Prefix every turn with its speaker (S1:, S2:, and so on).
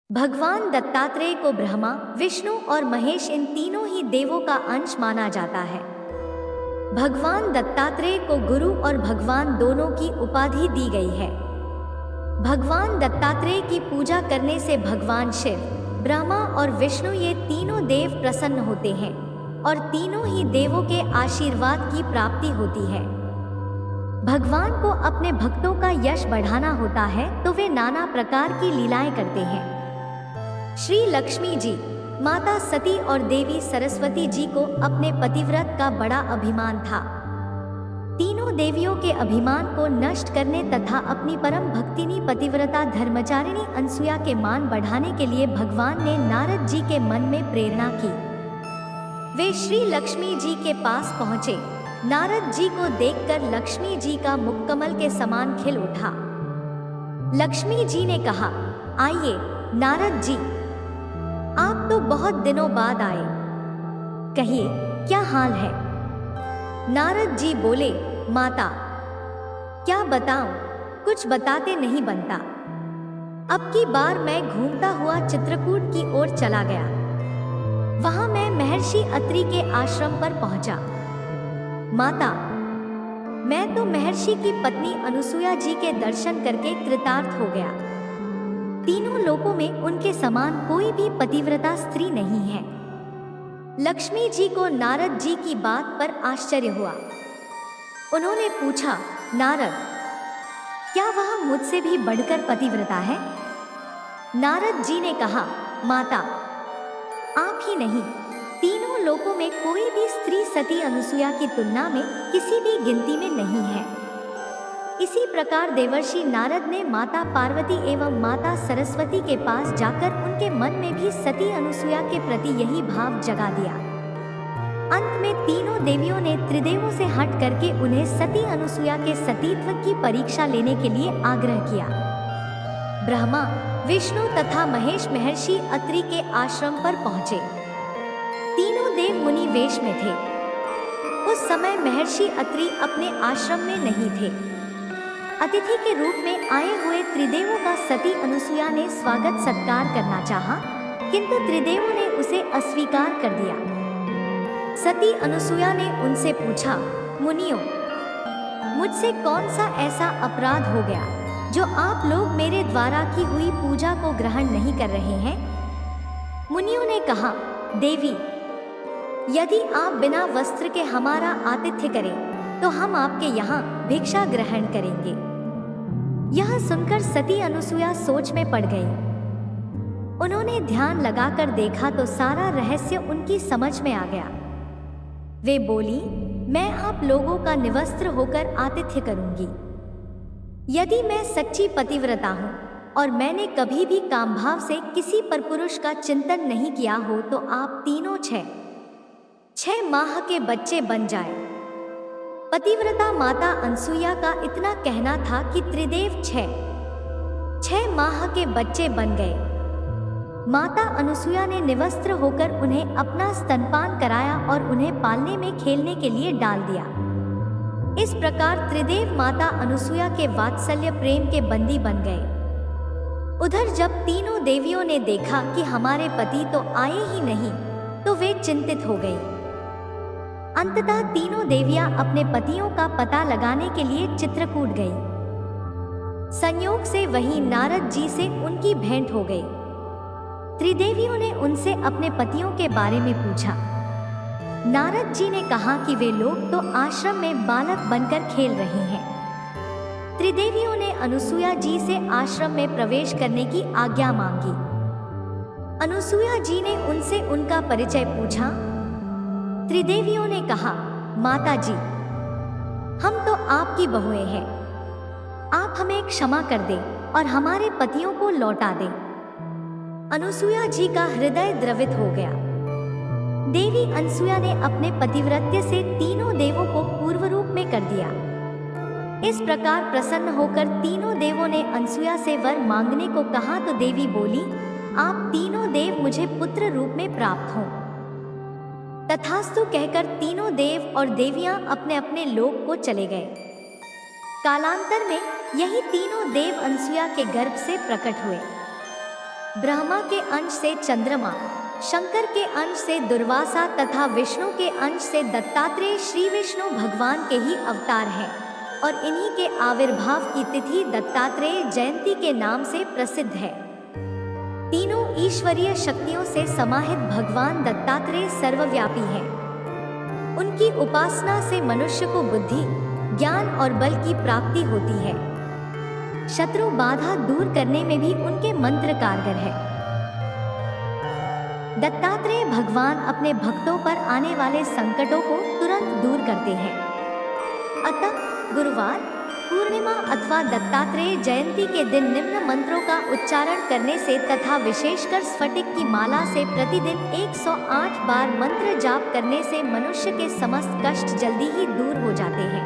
S1: भगवान दत्तात्रेय को ब्रह्मा, विष्णु और महेश इन तीनों ही देवों का अंश माना जाता है। भगवान दत्तात्रेय को गुरु और भगवान दोनों की उपाधि दी गई है। भगवान दत्तात्रेय की पूजा करने से भगवान शिव, ब्रह्मा और विष्णु ये तीनों देव प्रसन्न होते हैं और तीनों ही देवों के आशीर्वाद की प्राप्ति होती है। भगवान को अपने भक्तों का यश बढ़ाना होता है तो वे नाना प्रकार की लीलाएं करते हैं। श्री लक्ष्मी जी, माता सती और देवी सरस्वती जी को अपने पतिव्रत का बड़ा अभिमान था। तीनों देवियों के अभिमान को नष्ट करने तथा अपनी परम भक्तिनी पतिव्रता धर्मचारिणी अनसुया के मान बढ़ाने के लिए भगवान ने नारद जी के मन में प्रेरणा की। वे श्री लक्ष्मी जी के पास पहुँचे। नारद जी को देखकर लक्ष्मी जी का मुखकमल के समान खिल उठा। लक्ष्मी जी ने कहा, आइए नारद जी, आप तो बहुत दिनों बाद आए, कहिए क्या हाल है। नारद जी बोले, माता क्या बताऊं, कुछ बताते नहीं बनता। अब की बार मैं घूमता हुआ चित्रकूट की ओर चला गया। वहां मैं महर्षि अत्रि के आश्रम पर पहुंचा। माता, मैं तो महर्षि की पत्नी अनुसुया जी के दर्शन करके कृतार्थ हो गया। तीनों लोकों में उनके समान कोई भी पतिव्रता स्त्री नहीं है। लक्ष्मी जी को नारद जी की बात पर आश्चर्य हुआ। उन्होंने पूछा, नारद, क्या वह मुझसे भी बढ़कर पतिव्रता है? नारद जी ने कहा, माता, आप ही नहीं, तीनों लोकों में कोई भी स्त्री सती अनुसुया की तुलना में किसी भी गिनती में नहीं है। इसी प्रकार देवर्षि नारद ने माता पार्वती एवं माता सरस्वती के पास जाकर उनके मन में भी सती अनुसुया के प्रति यही भाव जगा दिया। अंत में तीनों देवियों ने त्रिदेवों से हट करके उन्हें सती अनुसुया के सतीत्व की परीक्षा लेने के लिए आग्रह किया। ब्रह्मा, विष्णु तथा महेश महर्षि अत्रि के आश्रम पर पहुंचे। तीनों देव मुनि वेश में थे। उस समय महर्षि अत्रि अपने आश्रम में नहीं थे। अतिथि के रूप में आए हुए त्रिदेवों का सती अनुसुया ने स्वागत सत्कार करना चाहा, किंतु त्रिदेवों ने उसे अस्वीकार कर दिया। सती अनुसुया ने उनसे पूछा, मुनियों, मुझसे कौन सा ऐसा अपराध हो गया जो आप लोग मेरे द्वारा की हुई पूजा को ग्रहण नहीं कर रहे हैं? मुनियों ने कहा, देवी, यदि आप बिना वस्त्र के हमारा आतिथ्य करें तो हम आपके यहाँ भिक्षा ग्रहण करेंगे। यह सुनकर सती अनुसुया सोच में पड़ गई। उन्होंने ध्यान लगाकर देखा तो सारा रहस्य उनकी समझ में आ गया। वे बोली, मैं आप लोगों का निवस्त्र होकर आतिथ्य करूंगी। यदि मैं सच्ची पतिव्रता हूँ और मैंने कभी भी कामभाव से किसी परपुरुष का चिंतन नहीं किया हो तो आप तीनों 6 माह के बच्चे बन जाए। पतिव्रता माता अनसुया का इतना कहना था कि त्रिदेव 6 माह के बच्चे बन गए। माता अनुसुया ने निवस्त्र होकर उन्हें अपना स्तनपान कराया और उन्हें पालने में खेलने के लिए डाल दिया। इस प्रकार त्रिदेव माता अनुसुया के वात्सल्य प्रेम के बंदी बन गए। उधर जब तीनों देवियों ने देखा कि हमारे पति तो आए ही नहीं तो वे चिंतित हो गई। अंततः तीनों देवियां अपने पतियों का पता लगाने के लिए चित्रकूट गई। संयोग से वहीं नारद जी से उनकी भेंट हो गई। त्रिदेवियों ने उनसे अपने पतियों के बारे में पूछा। नारद जी ने कहा कि वे लोग तो आश्रम में बालक बनकर खेल रहे हैं। त्रिदेवियों ने अनुसुया जी से आश्रम में प्रवेश करने की आज्ञा मांगी। अनुसुया जी ने उनसे उनका परिचय पूछा। त्रिदेवियों ने कहा, माता जी, हम तो आपकी बहुएं हैं। आप हमें क्षमा कर दें और हमारे पतियों को लौटा दें। अनुसुया जी का हृदय द्रवित हो गया। देवी अनसुया ने अपने पतिव्रत्य से तीनों देवों को पूर्व रूप में कर दिया। इस प्रकार प्रसन्न होकर तीनों देवों ने अनसुया से वर मांगने को कहा तो देवी बोली, आप तीनों देव मुझे पुत्र रूप में प्राप्त हों। तथास्तु कहकर तीनों देव और देवियां अपने अपने लोक को चले गए। कालांतर में यही तीनों देव अनसुया के गर्भ से प्रकट हुए। ब्रह्मा के अंश से चंद्रमा, शंकर के अंश से दुर्वासा तथा विष्णु के अंश से दत्तात्रेय श्री विष्णु भगवान के ही अवतार हैं और इन्हीं के आविर्भाव की तिथि दत्तात्रेय जयंती के नाम से प्रसिद्ध है। तीनों ईश्वरीय शक्तियों से समाहित भगवान दत्तात्रेय सर्वव्यापी हैं। उनकी उपासना से मनुष्य को बुद्धि, ज्ञान और बल की प्राप्ति होती है। शत्रु बाधा दूर करने में भी उनके मंत्र कारगर है। दत्तात्रेय भगवान अपने भक्तों पर आने वाले संकटों को तुरंत दूर करते हैं। अतः गुरुवार, पूर्णिमा अथवा दत्तात्रेय जयंती के दिन निम्न मंत्रों का उच्चारण करने से तथा विशेषकर स्फटिक की माला से प्रतिदिन 108 बार मंत्र जाप करने से मनुष्य के समस्त कष्ट जल्दी ही दूर हो जाते हैं।